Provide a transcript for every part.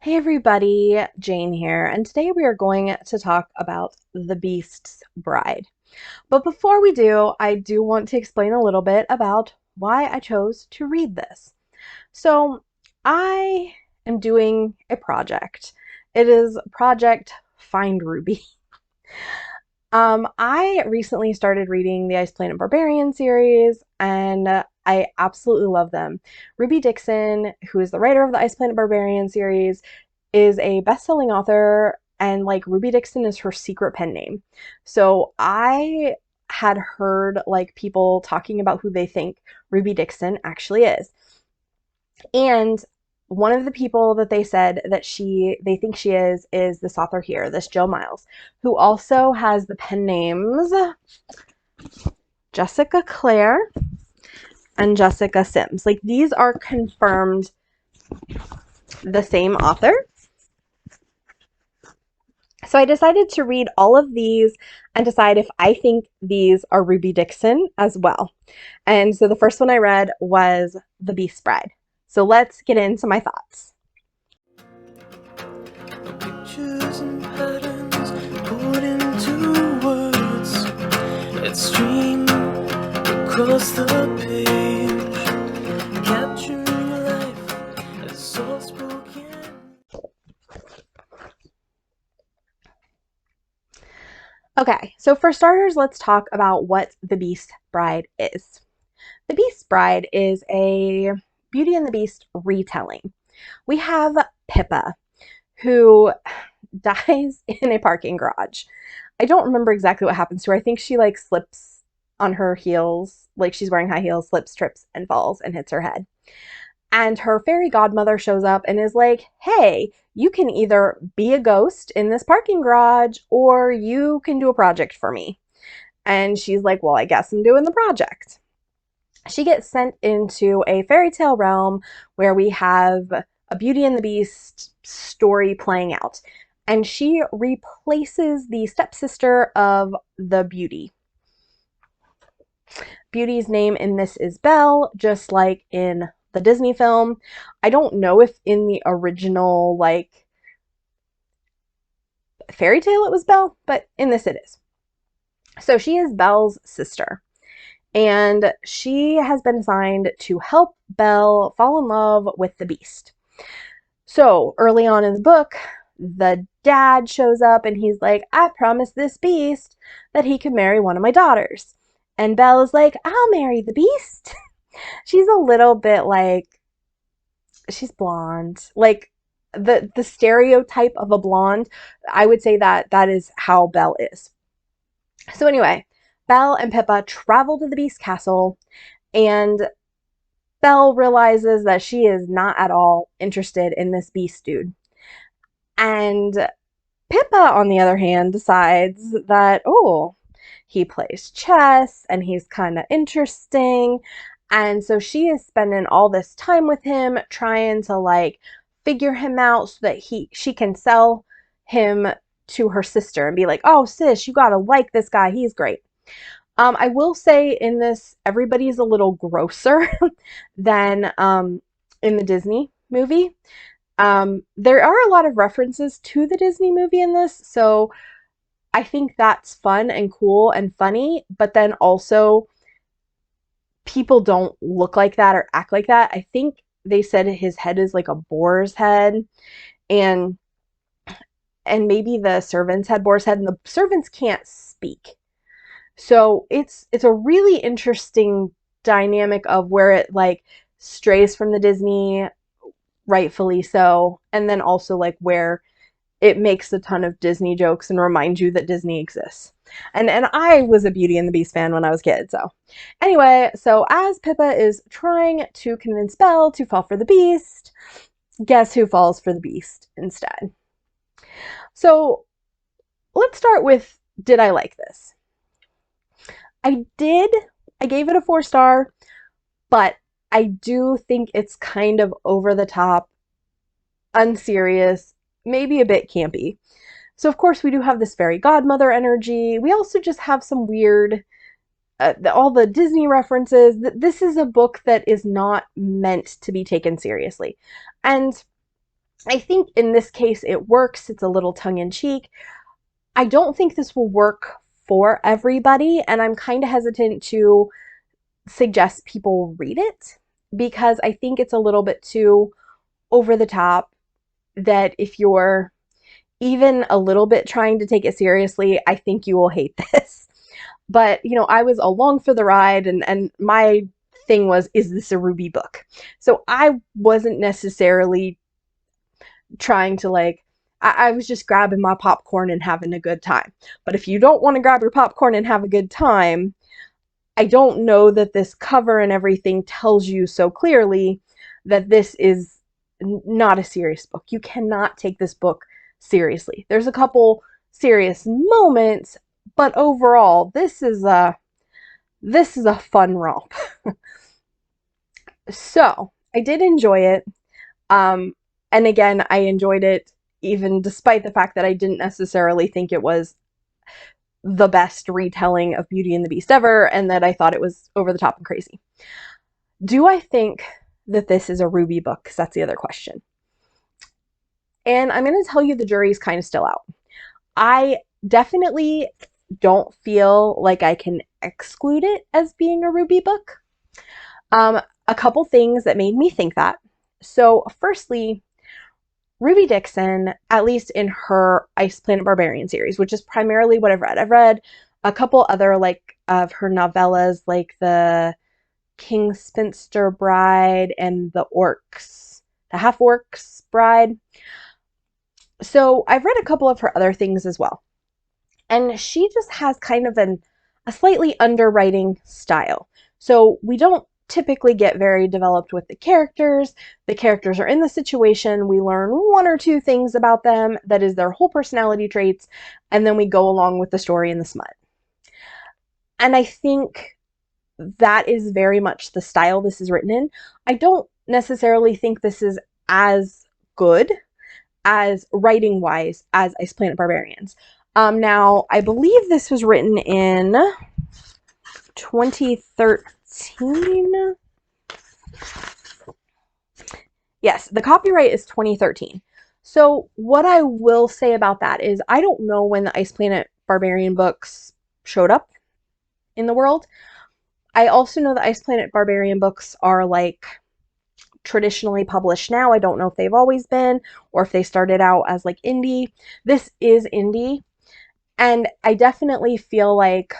Hey everybody, Jane here, and today we are going to talk about The Beast's Bride. But before we do, I do want to explain a little bit about why I chose to read this. So, I am doing a project. It is Project Find Ruby. I recently started reading the Ice Planet Barbarian series, and I absolutely love them. Ruby Dixon, who is the writer of the Ice Planet Barbarian series, is a best-selling author, and like Ruby Dixon is her secret pen name. So I had heard like people talking about who they think Ruby Dixon actually is. And one of the people that they said that they think she is this author here, this Jill Myles, who also has the pen names Jessica Clare and Jessica Sims. Like these are confirmed the same author. So I decided to read all of these and decide if I think these are Ruby Dixon as well. And so the first one I read was The Beast's Bride. So let's get into my thoughts. Pictures and patterns put into words that stream across the page, capturing life as soft spoken. Okay, so for starters, let's talk about what The Beast's Bride is. The Beast's Bride is a Beauty and the Beast retelling. We have Pippa, who dies in a parking garage. I don't remember exactly what happens to her. I think she like slips on her heels, like she's wearing high heels, slips, trips, and falls and hits her head. And her fairy godmother shows up and is like, hey, you can either be a ghost in this parking garage or you can do a project for me. And she's like, well, I guess I'm doing the project. She gets sent into a fairy tale realm where we have a Beauty and the Beast story playing out. And she replaces the stepsister of the Beauty. Beauty's name in this is Belle, just like in the Disney film. I don't know if in the original, like, fairy tale it was Belle, but in this it is. So she is Belle's sister. And she has been assigned to help Belle fall in love with the Beast. So early on in the book, the dad shows up and he's like, I promised this Beast that he could marry one of my daughters. And Belle is like, I'll marry the Beast. She's a little bit like, she's blonde. Like the stereotype of a blonde, I would say that is how Belle is. So anyway, Belle and Pippa travel to the Beast Castle, and Belle realizes that she is not at all interested in this Beast dude. And Pippa, on the other hand, decides that, oh, he plays chess and he's kind of interesting. And so she is spending all this time with him trying to like figure him out so that she can sell him to her sister and be like, oh, sis, you gotta like this guy. He's great. I will say in this, everybody's a little grosser than in the Disney movie. There are a lot of references to the Disney movie in this, so I think that's fun and cool and funny, but then also people don't look like that or act like that. I think they said his head is like a boar's head, and maybe the servants had boar's head, and the servants can't speak. So it's a really interesting dynamic of where it like strays from the Disney, rightfully so, and then also like where it makes a ton of Disney jokes and reminds you that Disney exists. And I was a Beauty and the Beast fan when I was a kid. So anyway, so as Pippa is trying to convince Belle to fall for the Beast, guess who falls for the Beast instead? So let's start with, did I like this? I did. I gave it a 4-star, but I do think it's kind of over the top, unserious, maybe a bit campy. So of course we do have this fairy godmother energy. We also just have some weird, all the Disney references. This is a book that is not meant to be taken seriously. And I think in this case it works. It's a little tongue-in-cheek. I don't think this will work for everybody, and I'm kind of hesitant to suggest people read it because I think it's a little bit too over the top, that if you're even a little bit trying to take it seriously, I think you will hate this. But, I was along for the ride, and my thing was, is this a Ruby book? So I wasn't necessarily trying to I was just grabbing my popcorn and having a good time. But if you don't want to grab your popcorn and have a good time, I don't know that this cover and everything tells you so clearly that this is not a serious book. You cannot take this book seriously. There's a couple serious moments, but overall, this is a fun romp. So, I did enjoy it. Um, and again, I enjoyed it even despite the fact that I didn't necessarily think it was the best retelling of Beauty and the Beast ever, and that I thought it was over the top and crazy. Do I think that this is a Ruby book? Because that's the other question. And I'm going to tell you the jury's kind of still out. I definitely don't feel like I can exclude it as being a Ruby book. A couple things that made me think that. So, firstly, Ruby Dixon, at least in her Ice Planet Barbarian series, which is primarily what I've read. I've read a couple other of her novellas, like the King Spinster Bride and the Half Orcs Bride. So I've read a couple of her other things as well. And she just has kind of a slightly underwriting style. So we don't typically get very developed with the characters. The characters are in the situation. We learn one or two things about them, that is their whole personality traits, and then we go along with the story and the smut. And I think that is very much the style this is written in. I don't necessarily think this is as good as writing wise as Ice Planet Barbarians. Now, I believe this was written in 2013. Yes, the copyright is 2013. So what I will say about that is I don't know when the Ice Planet Barbarian books showed up in the world. I also know the Ice Planet Barbarian books are traditionally published now. I don't know if they've always been or if they started out as indie. This is indie, and I definitely feel like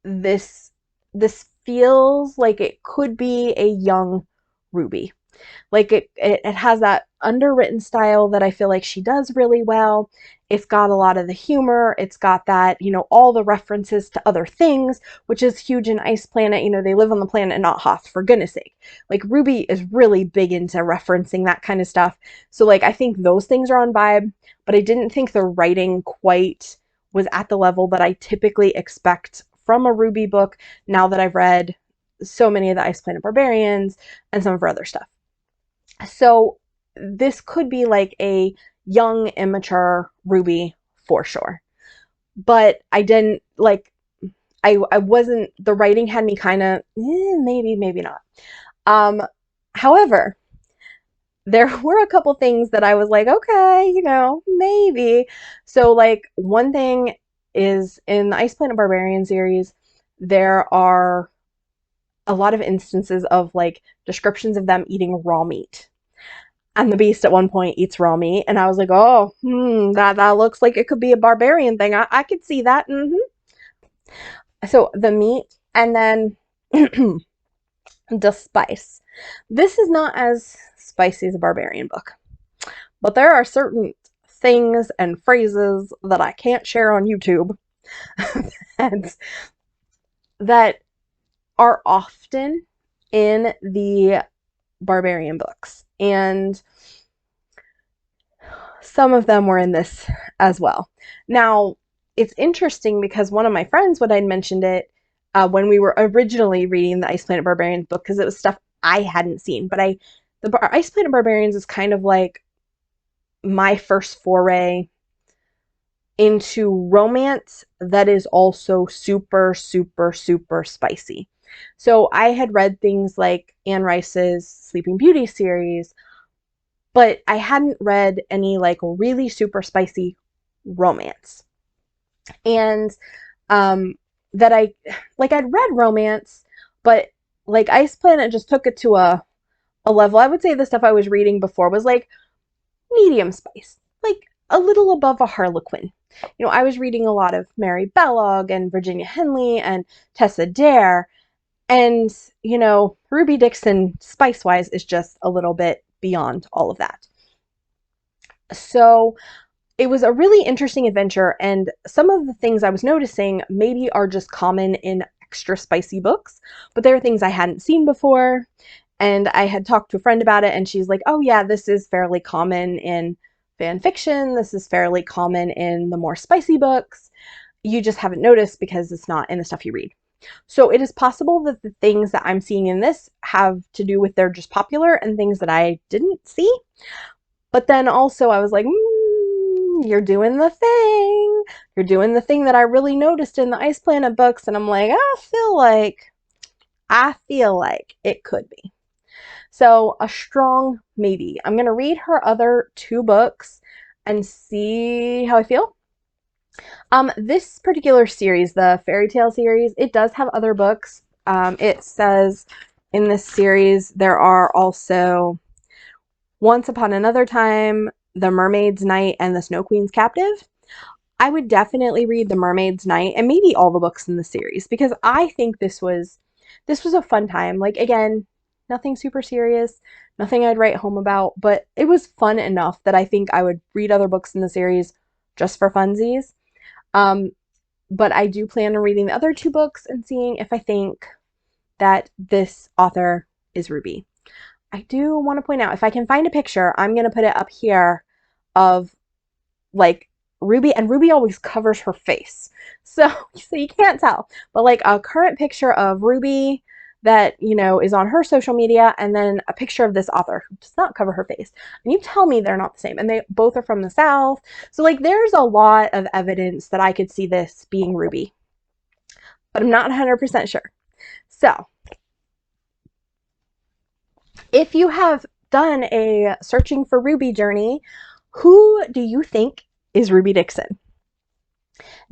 this feels like it could be a young Ruby. It has that underwritten style that I feel like she does really well. It's got a lot of the humor. It's got that, all the references to other things, which is huge in Ice Planet. They live on the planet not Hoth, for goodness sake. Ruby is really big into referencing that kind of stuff. So I think those things are on vibe, but I didn't think the writing quite was at the level that I typically expect from a Ruby book now that I've read so many of the Ice Planet Barbarians and some of her other stuff. So this could be a young, immature Ruby for sure. But I didn't I wasn't, the writing had me kind of, maybe, maybe not. However, there were a couple things that I was okay, maybe. So one thing is in the Ice Planet Barbarian series, there are a lot of instances of descriptions of them eating raw meat. And the Beast at one point eats raw meat, and I was oh, that looks like it could be a barbarian thing. I could see that. So the meat, and then the spice. This is not as spicy as a barbarian book, but there are certain things and phrases that I can't share on YouTube that are often in the barbarian books, and some of them were in this as well. Now, it's interesting because one of my friends, when I'd mentioned it when we were originally reading the Ice Planet Barbarians book, because it was stuff I hadn't seen, but the Ice Planet Barbarians is kind of my first foray into romance that is also super, super, super spicy. So I had read things like Anne Rice's Sleeping Beauty series, but I hadn't read any like really super spicy romance. And um that I like I'd read romance, but like Ice Planet just took it to a level. I would say the stuff I was reading before was like medium spice, like a little above a Harlequin. You know, I was reading a lot of Mary Bellog and Virginia Henley and Tessa Dare, and you know, Ruby Dixon spice wise is just a little bit beyond all of that. So it was a really interesting adventure, and some of the things I was noticing maybe are just common in extra spicy books, but there are things I hadn't seen before. And I had talked to a friend about it, and she's like, oh, yeah, this is fairly common in fan fiction. This is fairly common in the more spicy books. You just haven't noticed because it's not in the stuff you read. So it is possible that the things that I'm seeing in this have to do with they're just popular and things that I didn't see. But then also I was like, you're doing the thing. You're doing the thing that I really noticed in the Ice Planet books. And I'm like, I feel like it could be. So a strong maybe. I'm going to read her other two books and see how I feel. This particular series, the fairy tale series, it does have other books. It says in this series there are also Once Upon Another Time, The Mermaid's Night, and The Snow Queen's Captive. I would definitely read The Mermaid's Night and maybe all the books in the series because I think this was a fun time. Like again, nothing super serious, nothing I'd write home about, but it was fun enough that I think I would read other books in the series just for funsies. Um, but I do plan on reading the other two books and seeing if I think that this author is Ruby. I do want to point out, if I can find a picture, I'm going to put it up here of like Ruby, and Ruby always covers her face. So you can't tell. But like a current picture of Ruby that, you know, is on her social media, and then a picture of this author who does not cover her face. And you tell me they're not the same. And they both are from the South. So like there's a lot of evidence that I could see this being Ruby. But I'm not 100% sure. So if you have done a searching for Ruby journey, who do you think is Ruby Dixon?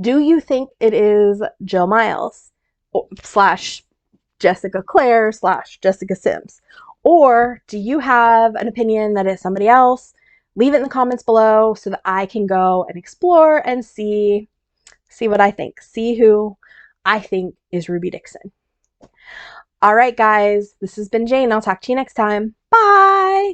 Do you think it is Jill Myles slash Jessica Clare slash Jessica Sims? Or do you have an opinion that it's somebody else? Leave it in the comments below so that I can go and explore and see what I think. See who I think is Ruby Dixon. All right, guys, this has been Jane. I'll talk to you next time. Bye!